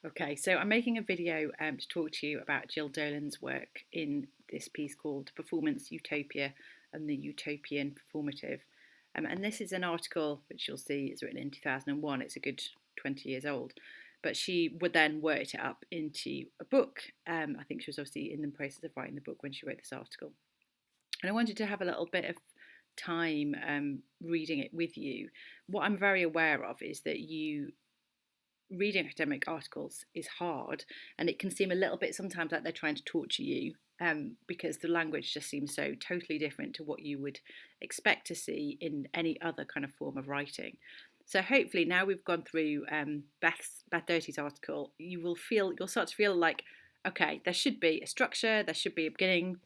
Okay, so I'm making a video to talk to you about Jill Dolan's work in this piece called Performance, Utopia and the Utopian Performative. And this is an article which you'll see is written in 2001. It's a good 20 years old. But she would then work it up into a book. I think she was obviously in the process of writing the book when she wrote this article. And I wanted to have a little bit of time reading it with you. What I'm very aware of is that reading academic articles is hard, and it can seem a little bit sometimes like they're trying to torture you, because the language just seems so totally different to what you would expect to see in any other kind of form of writing. So hopefully now we've gone through Beth Doty's article, you'll start to feel like, okay, there should be a structure, there should be a beginning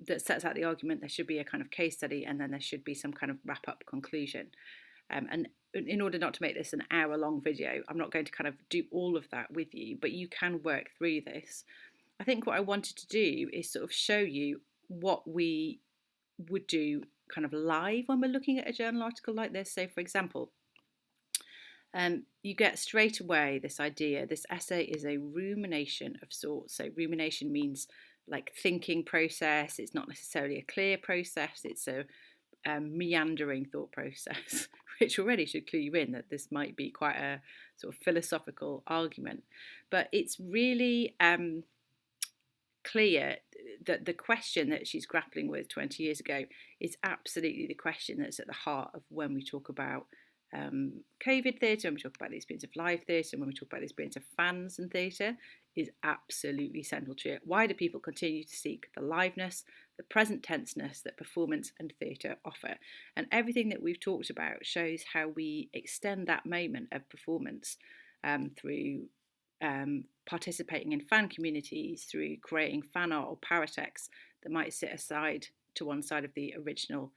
that sets out the argument, there should be a kind of case study, and then there should be some kind of wrap up conclusion. And in order not to make this an hour-long video, I'm not going to kind of do all of that with you, but you can work through this. I think what I wanted to do is sort of show you what we would do kind of live when we're looking at a journal article like this. So, for example, you get straight away this idea, this essay is a rumination of sorts. So rumination means like thinking process. It's not necessarily a clear process. It's a meandering thought process, which already should clue you in that this might be quite a sort of philosophical argument. But it's really clear that the question that she's grappling with 20 years ago is absolutely the question that's at the heart of when we talk about COVID theatre, when we talk about the experience of live theatre, and when we talk about the experience of fans and theatre, is absolutely central to it. Why do people continue to seek the liveness, the present tenseness that performance and theatre offer? And everything that we've talked about shows how we extend that moment of performance through participating in fan communities, through creating fan art or paratext that might sit aside to one side of the original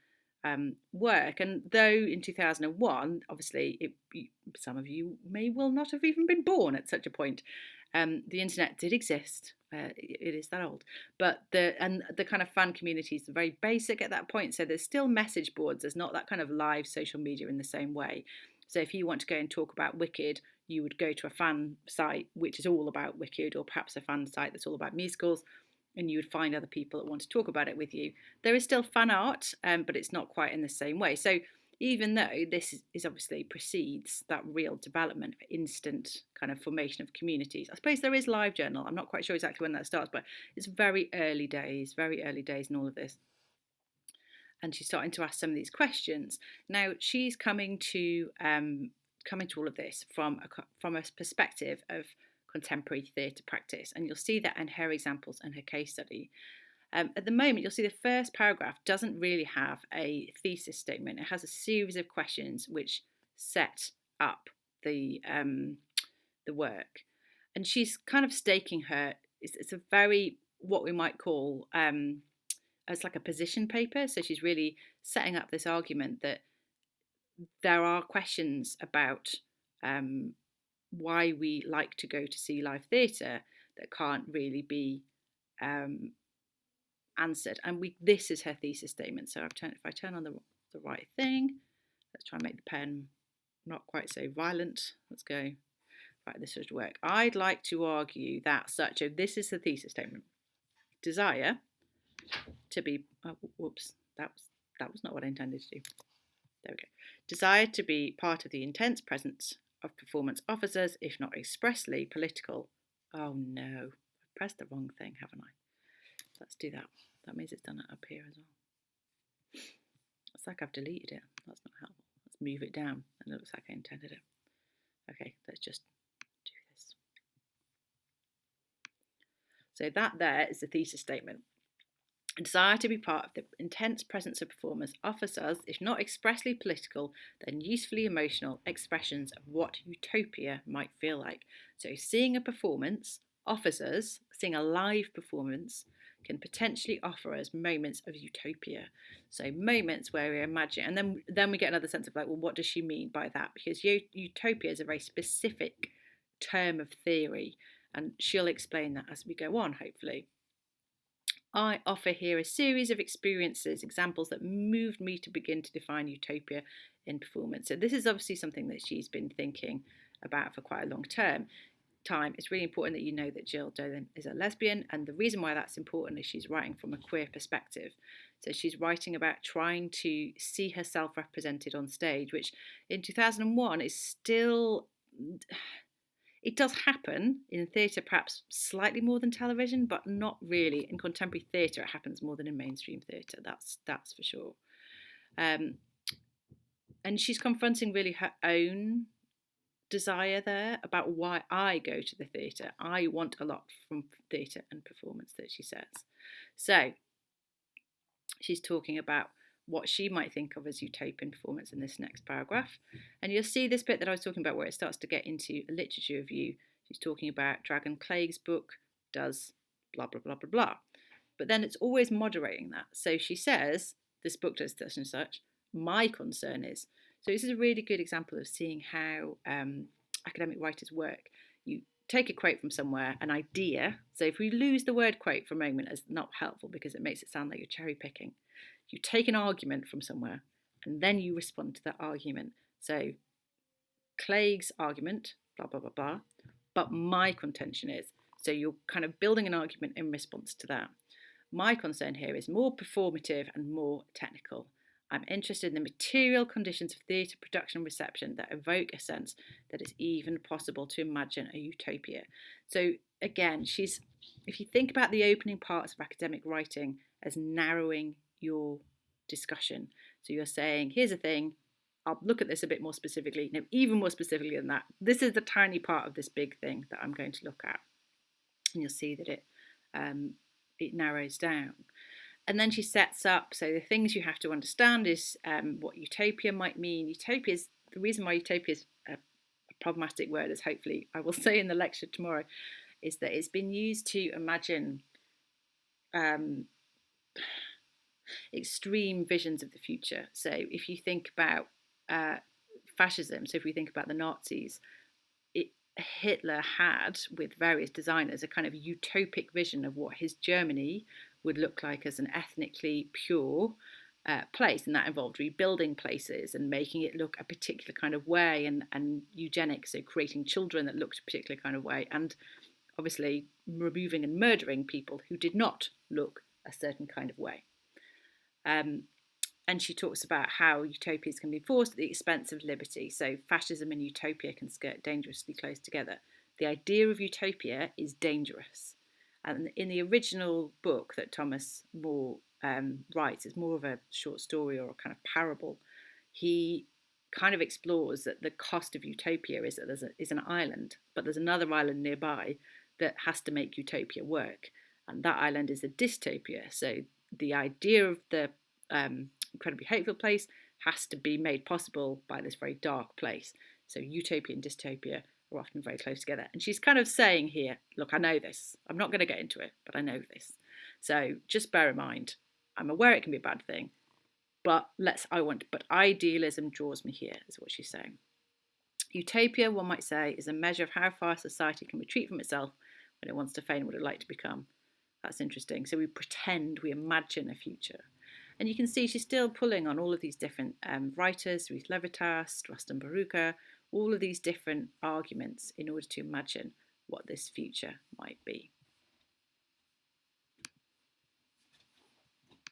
work. And though in 2001, obviously, some of you may well not have even been born at such a point, the internet did exist. It is that old, but the kind of fan communities are very basic at that point. So there's still message boards. There's not that kind of live social media in the same way. So if you want to go and talk about Wicked, you would go to a fan site which is all about Wicked, or perhaps a fan site that's all about musicals, and you would find other people that want to talk about it with you. There is still fan art, but it's not quite in the same way. So even though this is obviously precedes that real development of instant kind of formation of communities, I suppose there is live journal. I'm not quite sure exactly when that starts, but it's very early days in all of this. And she's starting to ask some of these questions. Now she's coming to all of this from a perspective of contemporary theatre practice, and you'll see that in her examples and her case study. At the moment, you'll see the first paragraph doesn't really have a thesis statement. It has a series of questions which set up the work, and she's kind of staking her. It's a very what we might call as like a position paper. So she's really setting up this argument that there are questions about why we like to go to see live theatre that can't really be answered. And this is her thesis statement. So if I turn on the right thing, let's try and make the pen not quite so violent. Let's go. Right, this should work. I'd like to argue that this is the thesis statement. Desire to be, whoops, that was not what I intended to do. There we go. Desire to be part of the intense presence of performance offers us, if not expressly political. Oh no, I've pressed the wrong thing, haven't I? Let's do that. That means it's done it up here as well. It's like I've deleted it. That's not helpful. Let's move it down, and it looks like I intended it. Okay, let's just do this. So that there is the thesis statement. A desire to be part of the intense presence of performers offers us, if not expressly political, then usefully emotional expressions of what utopia might feel like. So seeing a performance offers us, seeing a live performance can potentially offer us moments of utopia. So moments where we imagine, and then we get another sense of like, well, what does she mean by that? Because utopia is a very specific term of theory, and she'll explain that as we go on, hopefully. I offer here a series of experiences, examples that moved me to begin to define utopia in performance. So this is obviously something that she's been thinking about for quite a long term. time, it's really important that you know that Jill Dolan is a lesbian, and the reason why that's important is she's writing from a queer perspective. So she's writing about trying to see herself represented on stage, which in 2001 is still, it does happen in theatre, perhaps slightly more than television, but not really. In contemporary theatre, it happens more than in mainstream theatre. That's for sure. Um, and she's confronting really her own desire there about why I go to the theatre. I want a lot from theatre and performance, that she says. So she's talking about what she might think of as utopian performance in this next paragraph. And you'll see this bit that I was talking about where it starts to get into a literature review. She's talking about Dragon Clegg's book does blah, blah, blah, blah, blah. But then it's always moderating that. So she says, this book does such and such. My concern is. So this is a really good example of seeing how academic writers work. You take a quote from somewhere, an idea. So if we lose the word quote for a moment as not helpful because it makes it sound like you're cherry picking, you take an argument from somewhere and then you respond to that argument. So Clegg's argument, blah, blah, blah, blah, but my contention is. So you're kind of building an argument in response to that. My concern here is more performative and more technical. I'm interested in the material conditions of theatre production and reception that evoke a sense that it's even possible to imagine a utopia. So again, if you think about the opening parts of academic writing as narrowing your discussion. So you're saying, here's a thing, I'll look at this a bit more specifically, no, even more specifically than that. This is the tiny part of this big thing that I'm going to look at. And you'll see that it narrows down. And then she sets up, so the things you have to understand is what utopia might mean. Utopia is, the reason why utopia is a problematic word, as hopefully I will say in the lecture tomorrow, is that it's been used to imagine extreme visions of the future. So if you think about fascism, so if we think about the Nazis, Hitler had, with various designers, a kind of utopic vision of what his Germany would look like as an ethnically pure place, and that involved rebuilding places and making it look a particular kind of way, and eugenics, so creating children that looked a particular kind of way, and obviously removing and murdering people who did not look a certain kind of way. And she talks about how utopias can be forced at the expense of liberty. So fascism and utopia can skirt dangerously close together. The idea of utopia is dangerous. And in the original book that Thomas More writes, it's more of a short story or a kind of parable. He kind of explores that the cost of utopia is that there's an island, but there's another island nearby that has to make utopia work. And that island is a dystopia. So the idea of the incredibly hateful place has to be made possible by this very dark place. So utopia and dystopia are often very close together. And she's kind of saying here, look, I know this. I'm not going to get into it, but I know this. So just bear in mind, I'm aware it can be a bad thing, but idealism draws me here, is what she's saying. Utopia, one might say, is a measure of how far society can retreat from itself when it wants to feign what it'd like to become. That's interesting. So we pretend, we imagine a future. And you can see she's still pulling on all of these different writers, Ruth Levitas, Rustam Baruka, all of these different arguments in order to imagine what this future might be.